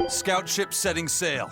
Scout ship setting sail.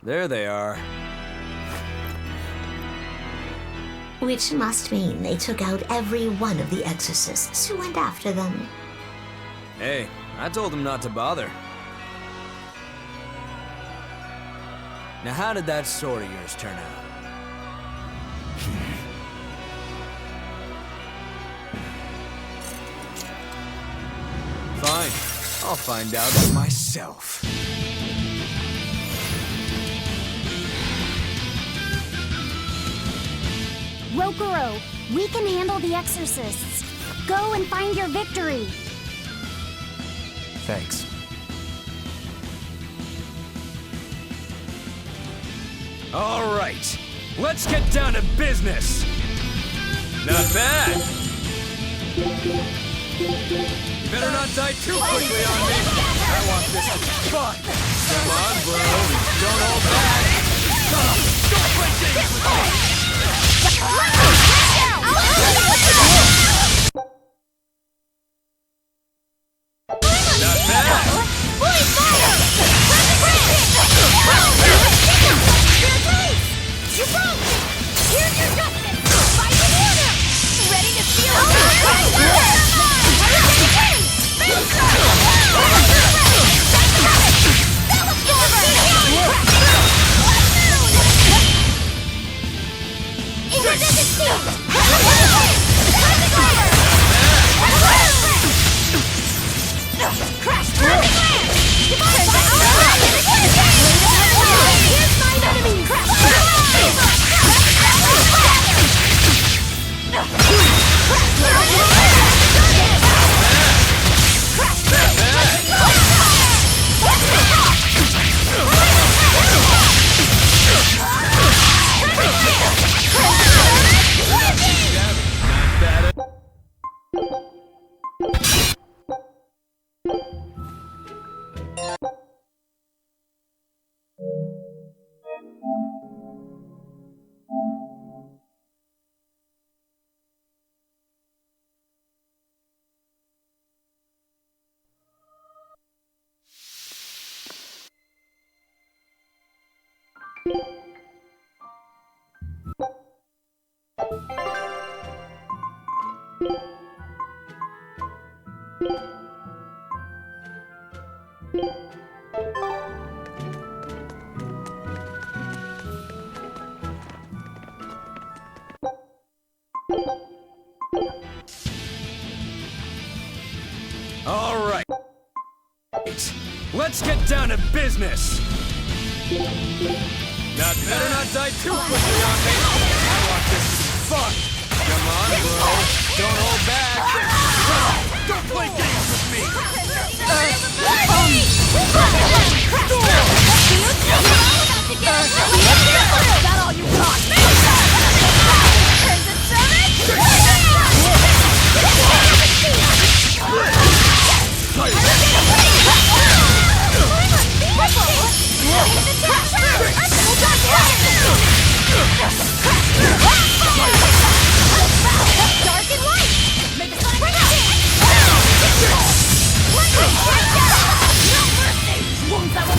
There they are. Which must mean they took out every one of the exorcists who went after them. Hey, I told them not to bother. Now how did that sword of yours turn out? Fine, I'll find out myself. Rokuro, we can handle the exorcists. Go and find your victory. Thanks. All right, let's get down to business. Not bad. You better not die too quickly on me. I want this to be fun. Come on, bro. Don't hold back. Don't play games with me. Not bad. You broke! Here's your All right. Let's get down to business. Now, better not die too quickly on me. I want this to be fun. Come on, bro. Don't hold back. Come on. Don't play games with me. Is that all you got? Dark and light! Make a sonic break! Wounds that will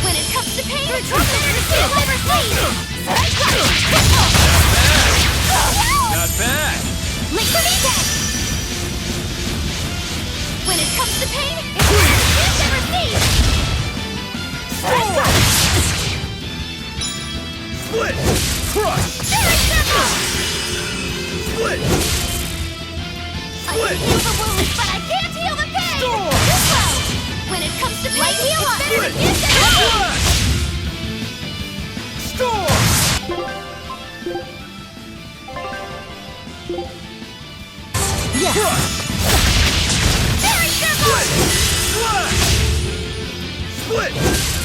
When it comes to pain, you're trying to receive liver sleep! Not bad! Lick the kneecap! When it comes to pain, it's hard to liver sleep! Split! Crush! Split! I can heal the wounds, but I can't heal the pain! When it comes to pain, heal us! Split! Storm! Yeah! Very simple! Split!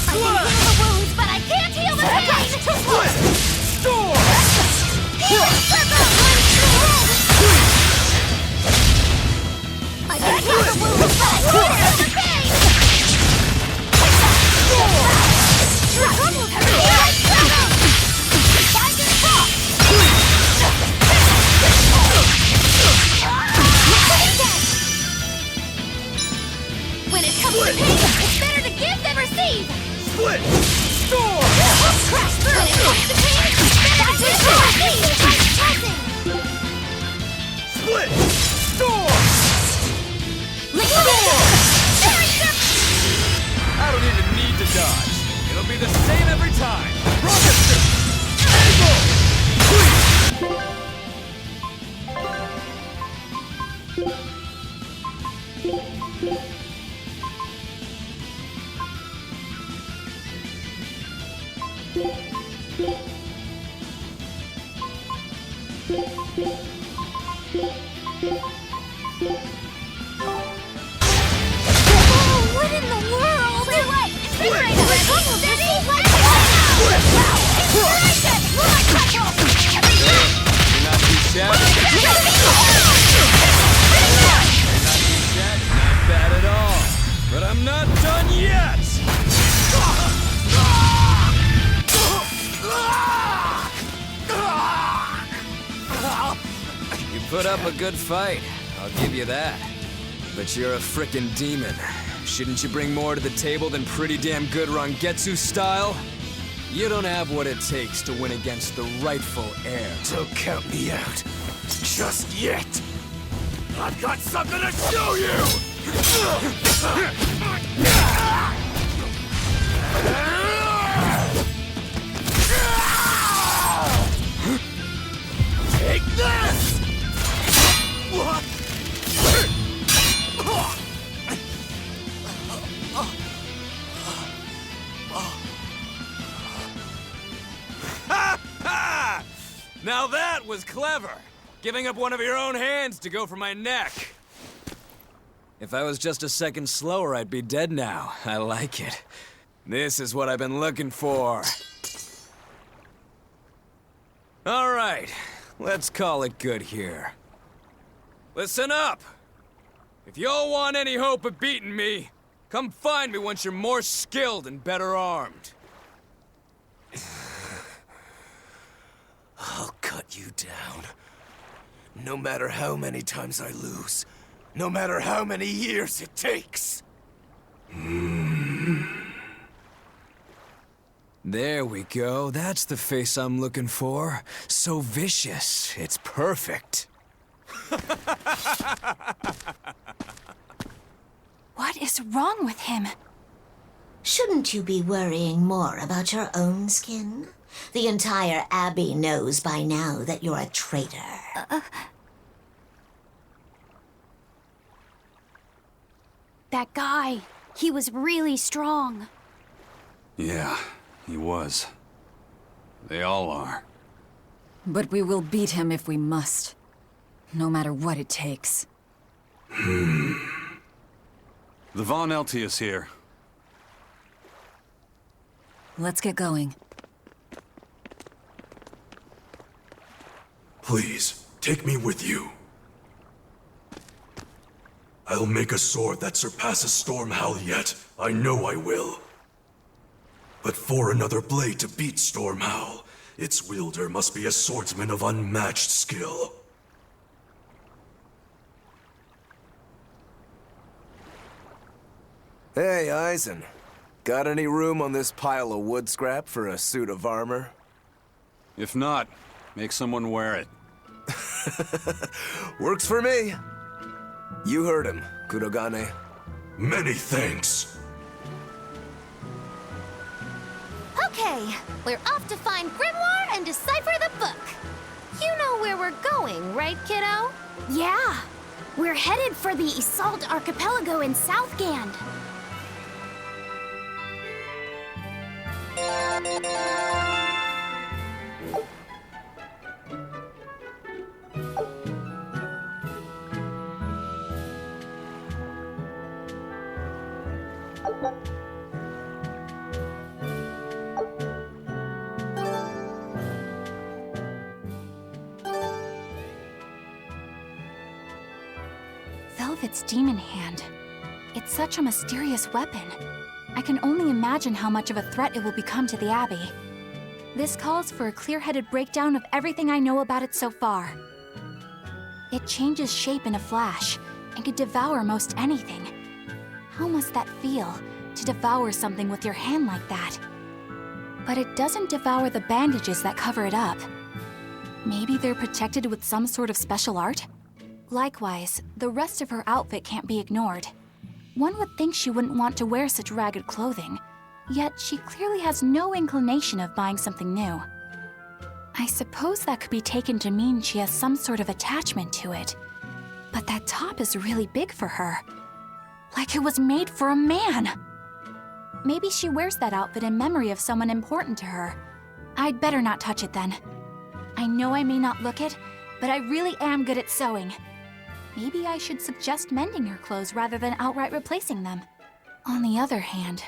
I can heal the wounds, but I can't heal the pain! Split! Storm! Healing circle! I can heal the wounds, but I can't heal the pain! Healing circle! What in the world? Wait, what? Incinerator! Steady! Inspiration! Light petrol! You're not too shabby. You're not too shabby. Not bad at all. But I'm not done yet! You put up a good fight, I'll give you that. But you're a frickin' demon. Shouldn't you bring more to the table than pretty damn good Rangetsu style? You don't have what it takes to win against the rightful heir. Don't count me out. Just yet. I've got something to show you! Take this! Now that was clever! Giving up one of your own hands to go for my neck. If I was just a second slower, I'd be dead now. I like it. This is what I've been looking for. All right, let's call it good here. Listen up! If y'all want any hope of beating me, come find me once you're more skilled and better armed. I'll cut you down. No matter how many times I lose. No matter how many years it takes. There we go. That's the face I'm looking for. So vicious. It's perfect. What is wrong with him? Shouldn't you be worrying more about your own skin? The entire Abbey knows by now that you're a traitor. That guy, he was really strong. Yeah, he was. They all are. But we will beat him if we must. No matter what it takes. The Von Eltius here. Let's get going. Please, take me with you. I'll make a sword that surpasses Stormhowl yet. I know I will. But for another blade to beat Stormhowl, its wielder must be a swordsman of unmatched skill. Hey, Eisen. Got any room on this pile of wood scrap for a suit of armor? If not, make someone wear it. Works for me. You heard him, Kurogane. Many thanks. Okay, we're off to find Grimoire and decipher the book. You know where we're going, right, kiddo? Yeah, we're headed for the Isolde Archipelago in Southgand. Velvet's demon hand. It's such a mysterious weapon. I can only imagine how much of a threat it will become to the Abbey. This calls for a clear-headed breakdown of everything I know about it so far. It changes shape in a flash, and can devour most anything. How must that feel, to devour something with your hand like that? But it doesn't devour the bandages that cover it up. Maybe they're protected with some sort of special art? Likewise, the rest of her outfit can't be ignored. One would think she wouldn't want to wear such ragged clothing, yet she clearly has no inclination of buying something new. I suppose that could be taken to mean she has some sort of attachment to it. But that top is really big for her. Like it was made for a man. Maybe she wears that outfit in memory of someone important to her. I'd better not touch it then. I know I may not look it, but I really am good at sewing. Maybe I should suggest mending her clothes rather than outright replacing them. On the other hand,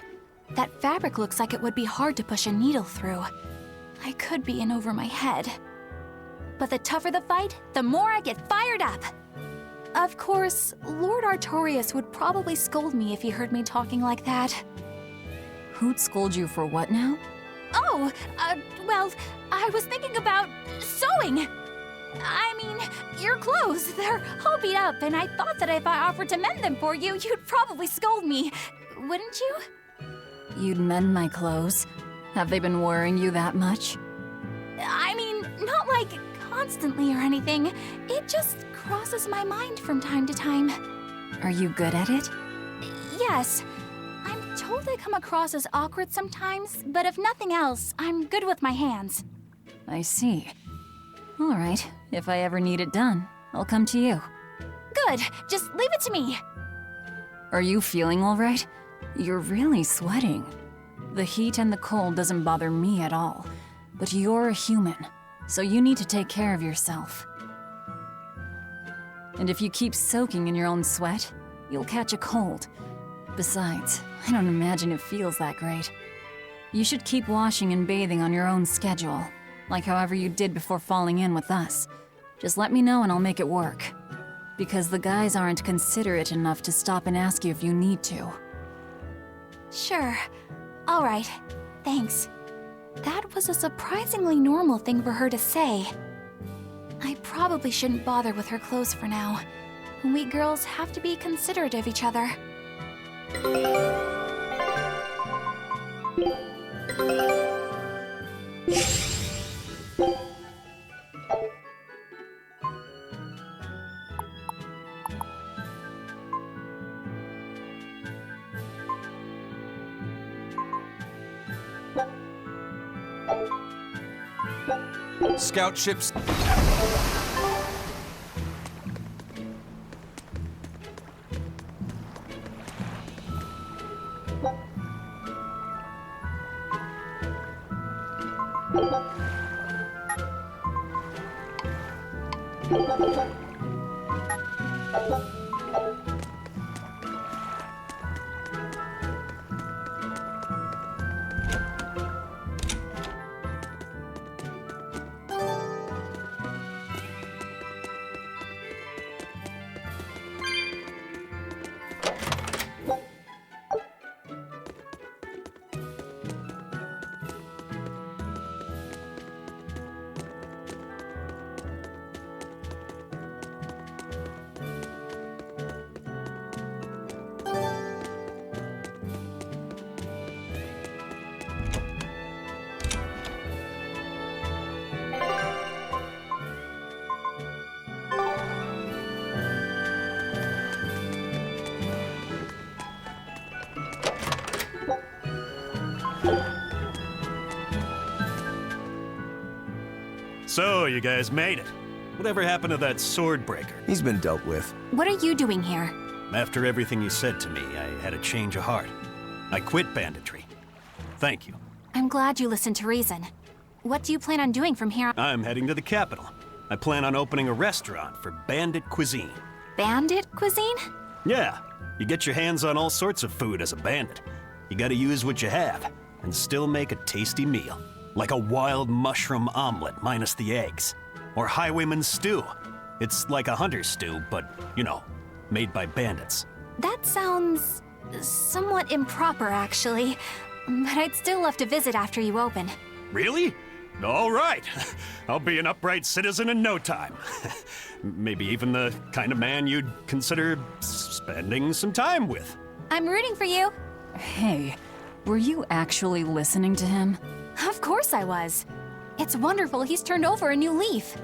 that fabric looks like it would be hard to push a needle through. I could be in over my head. But the tougher the fight, the more I get fired up. Of course, Lord Artorias would probably scold me if he heard me talking like that. Who'd scold you for what now? Oh, well, I was thinking about sewing. I mean, your clothes, they're all beat up, and I thought that if I offered to mend them for you, you'd probably scold me. Wouldn't you? You'd mend my clothes? Have they been worrying you that much? I mean, not like constantly or anything. It just crosses my mind from time to time. Are you good at it? Yes. I'm told I come across as awkward sometimes, but if nothing else, I'm good with my hands. I see. All right, if I ever need it done, I'll come to you. Good, just leave it to me. Are you feeling all right? You're really sweating. The heat and the cold doesn't bother me at all, but you're a human, so you need to take care of yourself. And if you keep soaking in your own sweat, you'll catch a cold. Besides, I don't imagine it feels that great. You should keep washing and bathing on your own schedule, like however you did before falling in with us. Just let me know and I'll make it work. Because the guys aren't considerate enough to stop and ask you if you need to. Sure. All right. Thanks. That was a surprisingly normal thing for her to say. I probably shouldn't bother with her clothes for now. We girls have to be considerate of each other. Scout ships. So, you guys made it. Whatever happened to that sword breaker? He's been dealt with. What are you doing here? After everything you said to me, I had a change of heart. I quit banditry. Thank you. I'm glad you listened to reason. What do you plan on doing from here on? I'm heading to the capital. I plan on opening a restaurant for bandit cuisine. Bandit cuisine? Yeah, you get your hands on all sorts of food as a bandit. You gotta use what you have, and still make a tasty meal. Like a wild mushroom omelet minus the eggs. Or highwayman's stew. It's like a hunter's stew, but, you know, made by bandits. That sounds somewhat improper, actually. But I'd still love to visit after you open. Really? All right. I'll be an upright citizen in no time. Maybe even the kind of man you'd consider spending some time with. I'm rooting for you. Hey, were you actually listening to him? Of course I was. It's wonderful he's turned over a new leaf.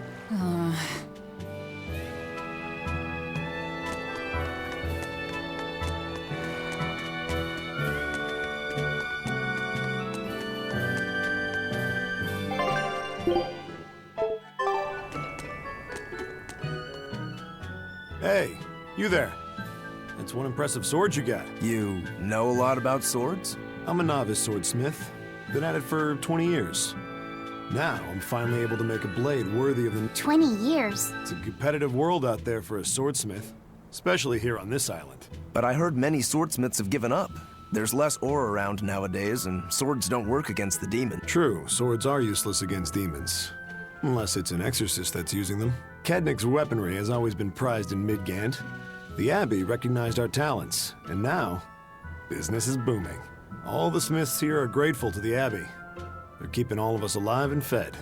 Hey, you there. That's one impressive sword you got. You know a lot about swords? I'm a novice swordsmith. Been at it for 20 years. Now, I'm finally able to make a blade worthy of the... 20 years. It's a competitive world out there for a swordsmith, especially here on this island. But I heard many swordsmiths have given up. There's less ore around nowadays, and swords don't work against the demon. True, swords are useless against demons. Unless it's an exorcist that's using them. Cadnix weaponry has always been prized in Midgand. The Abbey recognized our talents, and now, business is booming. All the smiths here are grateful to the Abbey. They're keeping all of us alive and fed.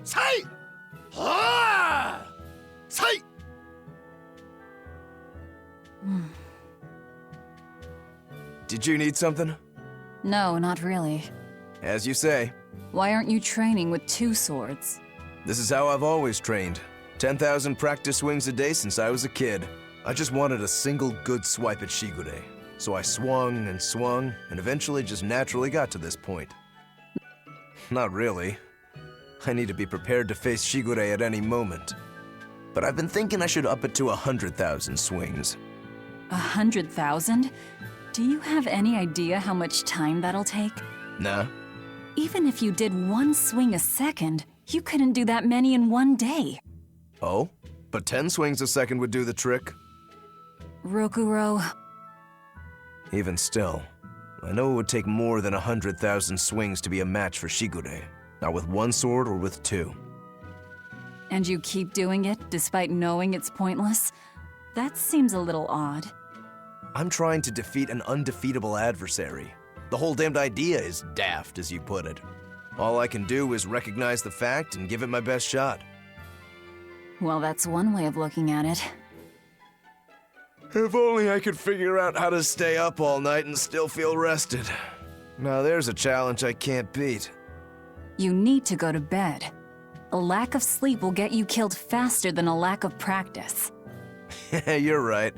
Say! Ah! Say! Did you need something? No, not really. As you say. Why aren't you training with 2 swords? This is how I've always trained. 10,000 practice swings a day since I was a kid. I just wanted a single good swipe at Shigure. So I swung, and eventually just naturally got to this point. Not really. I need to be prepared to face Shigure at any moment. But I've been thinking I should up it to 100,000 swings. 100,000? Do you have any idea how much time that'll take? Nah. Even if you did 1 swing a second, you couldn't do that many in 1 day. Oh? But 10 swings a second would do the trick. Rokuro. Even still, I know it would take more than 100,000 swings to be a match for Shigure. Not with 1 sword or with 2. And you keep doing it despite knowing it's pointless? That seems a little odd. I'm trying to defeat an undefeatable adversary. The whole damned idea is daft, as you put it. All I can do is recognize the fact and give it my best shot. Well, that's one way of looking at it. If only I could figure out how to stay up all night and still feel rested. Now there's a challenge I can't beat. You need to go to bed. A lack of sleep will get you killed faster than a lack of practice. You're right.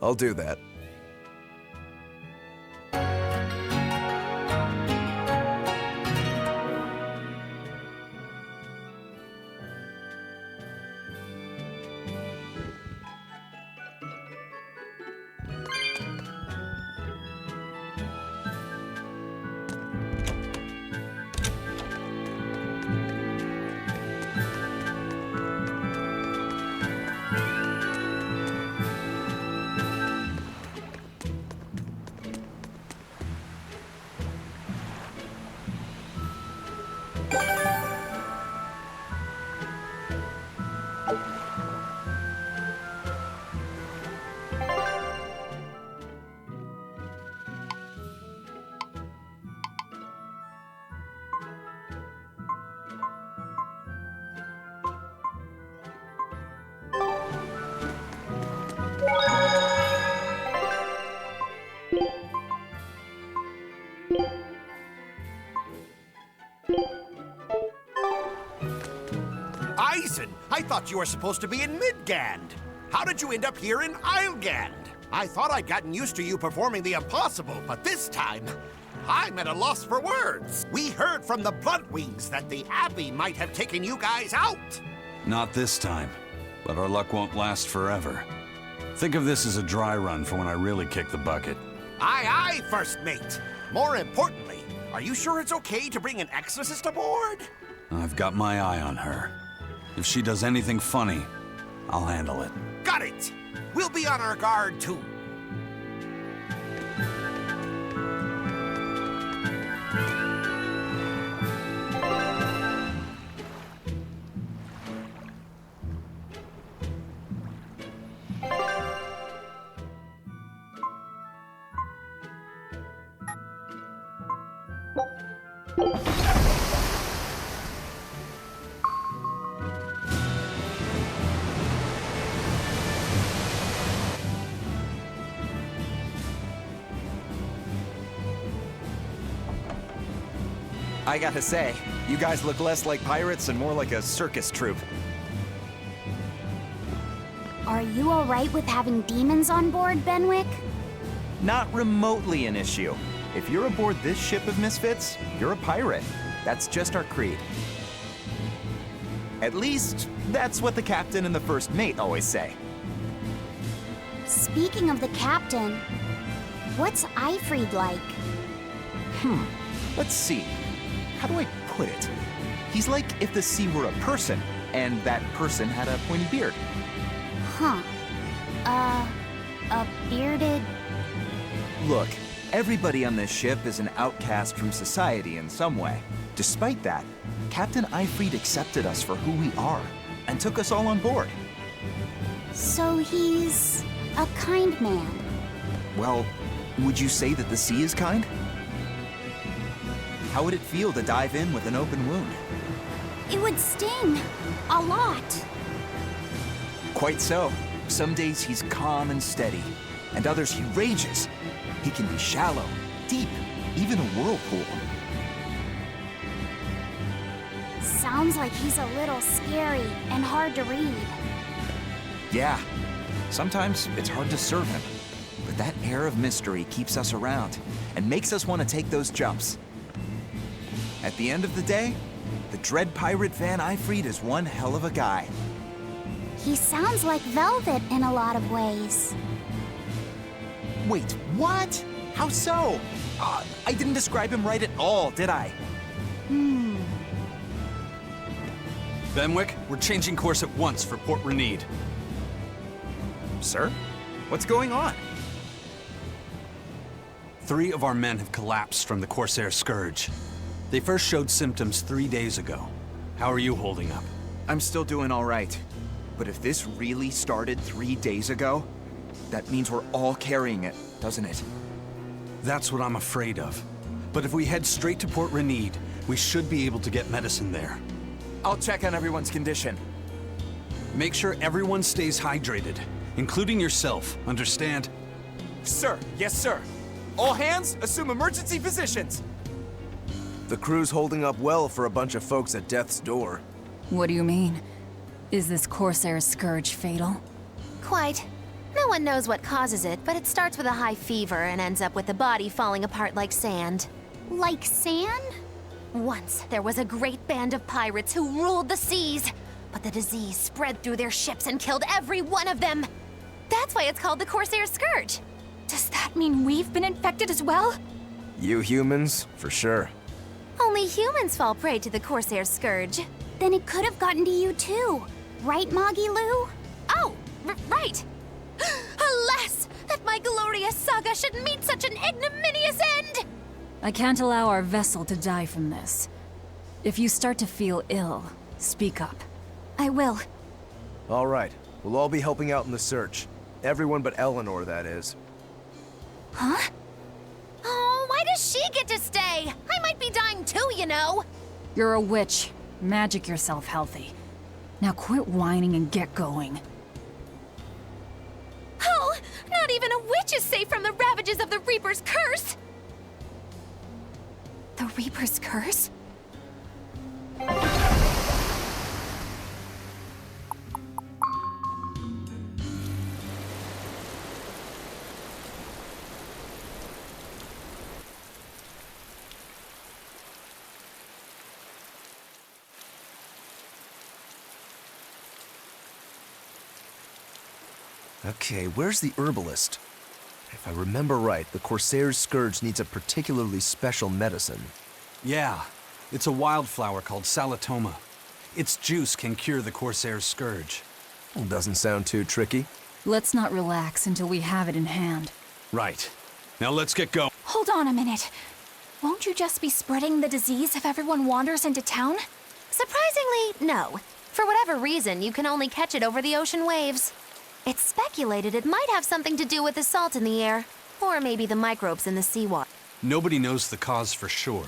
I'll do that. I thought you were supposed to be in Midgand. How did you end up here in Islegand? I thought I'd gotten used to you performing the impossible, but this time, I'm at a loss for words. We heard from the Bloodwings that the Abbey might have taken you guys out. Not this time, but our luck won't last forever. Think of this as a dry run for when I really kick the bucket. Aye, aye, First Mate. More importantly, are you sure it's okay to bring an exorcist aboard? I've got my eye on her. If she does anything funny, I'll handle it. Got it! We'll be on our guard, too. I gotta say, you guys look less like pirates and more like a circus troupe. Are you alright with having demons on board, Benwick? Not remotely an issue. If you're aboard this ship of misfits, you're a pirate. That's just our creed. At least, that's what the captain and the first mate always say. Speaking of the captain, what's Eifried like? Let's see. How do I put it? He's like if the sea were a person, and that person had a pointy beard. Huh. A bearded... Look, everybody on this ship is an outcast from society in some way. Despite that, Captain Eifried accepted us for who we are, and took us all on board. So he's a kind man. Well, would you say that the sea is kind? How would it feel to dive in with an open wound? It would sting. A lot. Quite so. Some days he's calm and steady, and others he rages. He can be shallow, deep, even a whirlpool. Sounds like he's a little scary and hard to read. Yeah, sometimes it's hard to serve him, but that air of mystery keeps us around and makes us want to take those jumps. At the end of the day, the dread pirate Van Eifried is one hell of a guy. He sounds like Velvet in a lot of ways. Wait, what? How so? I didn't describe him right at all, did I? Benwick, we're changing course at once for Port Renede. Sir? What's going on? 3 of our men have collapsed from the Corsair Scourge. They first showed symptoms 3 days ago. How are you holding up? I'm still doing all right. But if this really started 3 days ago, that means we're all carrying it, doesn't it? That's what I'm afraid of. But if we head straight to Port Renede, we should be able to get medicine there. I'll check on everyone's condition. Make sure everyone stays hydrated, including yourself, understand? Sir, yes sir. All hands, assume emergency positions. The crew's holding up well for a bunch of folks at death's door. What do you mean? Is this Corsair Scourge fatal? Quite. No one knows what causes it, but it starts with a high fever and ends up with the body falling apart like sand. Like sand? Once, there was a great band of pirates who ruled the seas, but the disease spread through their ships and killed every one of them. That's why it's called the Corsair Scourge. Does that mean we've been infected as well? You humans, for sure. Only humans fall prey to the Corsair Scourge. Then it could have gotten to you too. Right, Moggy Lou? Oh, right! Alas, that my glorious saga should meet such an ignominious end! I can't allow our vessel to die from this. If you start to feel ill, speak up. I will. All right, we'll all be helping out in the search. Everyone but Eleanor, that is. Huh? Oh, why does she get to stay? I might be dying too, you know. You're a witch. Magic yourself healthy. Now quit whining and get going. Oh, not even a witch is safe from the ravages of the Reaper's curse! The Reaper's curse? Okay, where's the herbalist? If I remember right, the Corsair's Scourge needs a particularly special medicine. Yeah, it's a wildflower called Salatoma. Its juice can cure the Corsair's Scourge. Well, doesn't sound too tricky. Let's not relax until we have it in hand. Right. Now let's get going. Hold on a minute. Won't you just be spreading the disease if everyone wanders into town? Surprisingly, no. For whatever reason, you can only catch it over the ocean waves. It's speculated it might have something to do with the salt in the air, or maybe the microbes in the seawater. Nobody knows the cause for sure,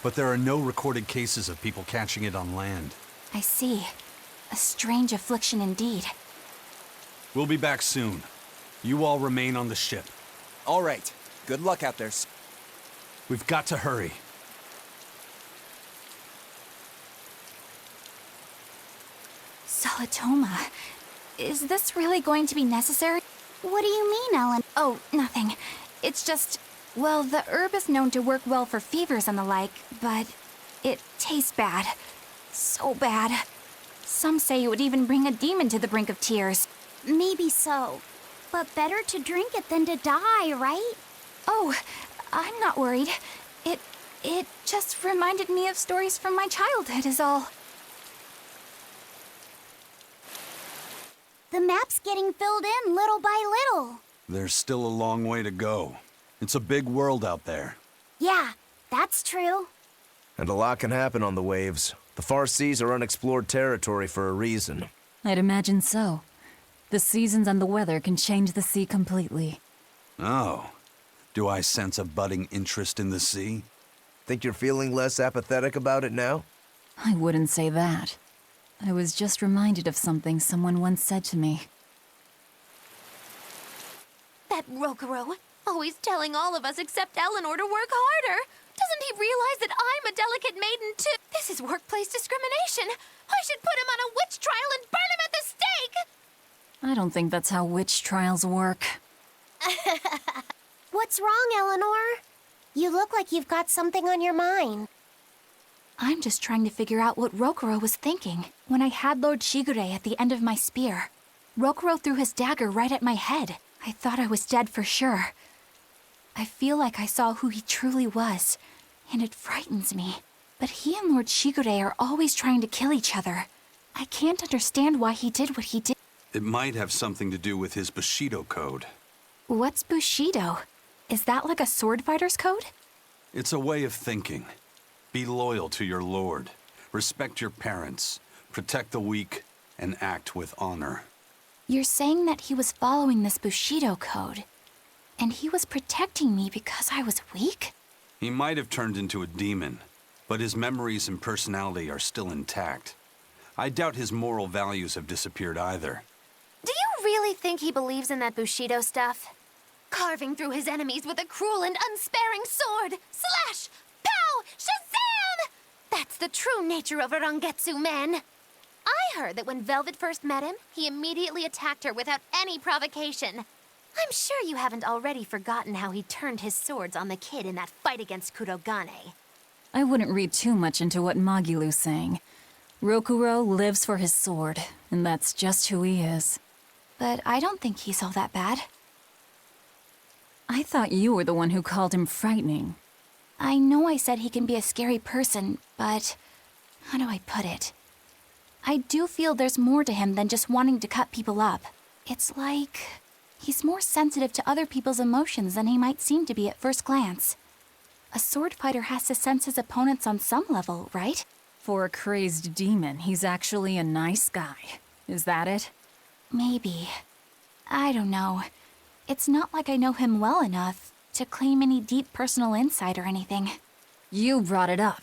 but there are no recorded cases of people catching it on land. I see. A strange affliction indeed. We'll be back soon. You all remain on the ship. All right. Good luck out there. We've got to hurry. Salatoma. Is this really going to be necessary? What do you mean, Ellen? Oh, nothing. It's just, well, the herb is known to work well for fevers and the like, but it tastes bad. So bad. Some say it would even bring a demon to the brink of tears. Maybe so. But better to drink it than to die, right? Oh, I'm not worried. It just reminded me of stories from my childhood is all. The map's getting filled in little by little. There's still a long way to go. It's a big world out there. Yeah, that's true. And a lot can happen on the waves. The far seas are unexplored territory for a reason. I'd imagine so. The seasons and the weather can change the sea completely. Oh. Do I sense a budding interest in the sea? Think you're feeling less apathetic about it now? I wouldn't say that. I was just reminded of something someone once said to me. That Rokuro, always telling all of us except Eleanor to work harder. Doesn't he realize that I'm a delicate maiden too? This is workplace discrimination. I should put him on a witch trial and burn him at the stake! I don't think that's how witch trials work. What's wrong, Eleanor? You look like you've got something on your mind. I'm just trying to figure out what Rokuro was thinking when I had Lord Shigure at the end of my spear. Rokuro threw his dagger right at my head. I thought I was dead for sure. I feel like I saw who he truly was, and it frightens me. But he and Lord Shigure are always trying to kill each other. I can't understand why he did what he did. It might have something to do with his Bushido code. What's Bushido? Is that like a sword fighter's code? It's a way of thinking. Be loyal to your lord. Respect your parents. Protect the weak, and act with honor. You're saying that he was following this Bushido code, and he was protecting me because I was weak? He might have turned into a demon, but his memories and personality are still intact. I doubt his moral values have disappeared either. Do you really think he believes in that Bushido stuff? Carving through his enemies with a cruel and unsparing sword! Slash! Pow! Shazam! That's the true nature of a Rangetsu man. I heard that when Velvet first met him, he immediately attacked her without any provocation. I'm sure you haven't already forgotten how he turned his swords on the kid in that fight against Kurogane. I wouldn't read too much into what Magilu's saying. Rokuro lives for his sword, and that's just who he is. But I don't think he's all that bad. I thought you were the one who called him frightening. I know I said he can be a scary person, but how do I put it? I do feel there's more to him than just wanting to cut people up. It's like he's more sensitive to other people's emotions than he might seem to be at first glance. A sword fighter has to sense his opponents on some level, right? For a crazed demon, he's actually a nice guy. Is that it? Maybe. I don't know. It's not like I know him well enough to claim any deep personal insight or anything. You brought it up.